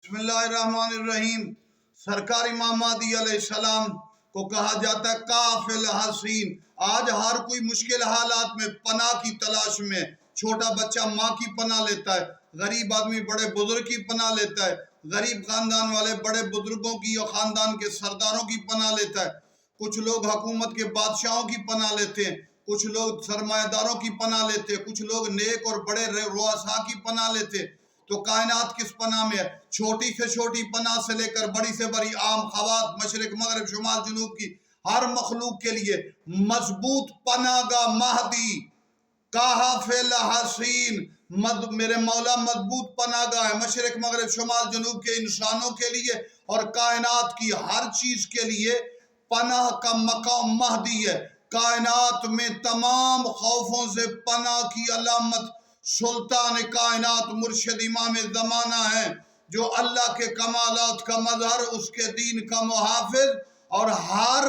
بسم اللہ الرحمن الرحیم۔ سرکار امام مہدی علیہ السلام کو کہا جاتا ہے کافل حسین۔ آج ہر کوئی مشکل حالات میں پناہ کی تلاش میں، چھوٹا بچہ ماں کی پناہ لیتا ہے، غریب آدمی بڑے بزرگ کی پناہ لیتا ہے، غریب خاندان والے بڑے بزرگوں کی اور خاندان کے سرداروں کی پناہ لیتا ہے، کچھ لوگ حکومت کے بادشاہوں کی پناہ لیتے ہیں، کچھ لوگ سرمایہ داروں کی پناہ لیتے ہیں، کچھ لوگ نیک اور بڑے رؤساء کی پناہ لیتے ہیں۔ تو کائنات کس پناہ میں ہے؟ چھوٹی سے چھوٹی پناہ سے لے کر بڑی سے بڑی عام خواص، مشرق مغرب شمال جنوب کی ہر مخلوق کے لیے مضبوط پناہ گاہ مہدی کافل حسین، میرے مولا مضبوط پناہ گاہ ہے مشرق مغرب شمال جنوب کے انسانوں کے لیے اور کائنات کی ہر چیز کے لیے پناہ کا مقام مہدی ہے۔ کائنات میں تمام خوفوں سے پناہ کی علامت سلطان کائنات مرشد امام زمانہ ہے، جو اللہ کے کمالات کا مظہر، اس کے دین کا محافظ، اور ہر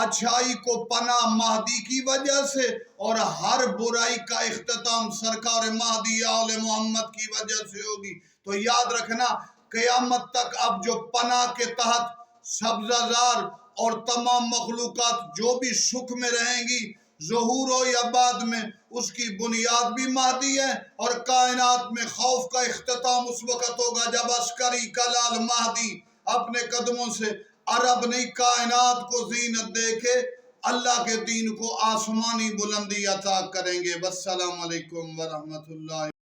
اچھائی کو پناہ مہدی کی وجہ سے اور ہر برائی کا اختتام سرکار مہدی آل محمد کی وجہ سے ہوگی۔ تو یاد رکھنا، قیامت تک اب جو پناہ کے تحت سبزہ زار اور تمام مخلوقات جو بھی سکھ میں رہیں گی، ظہور ہو یا بعد میں، اس کی بنیاد بھی مہدی ہے، اور کائنات میں خوف کا اختتام اس وقت ہوگا جب عسکری کلال مہدی اپنے قدموں سے عرب نہیں کائنات کو زینت دے کے اللہ کے دین کو آسمانی بلندی عطا کریں گے۔ والسلام علیکم ورحمۃ اللہ۔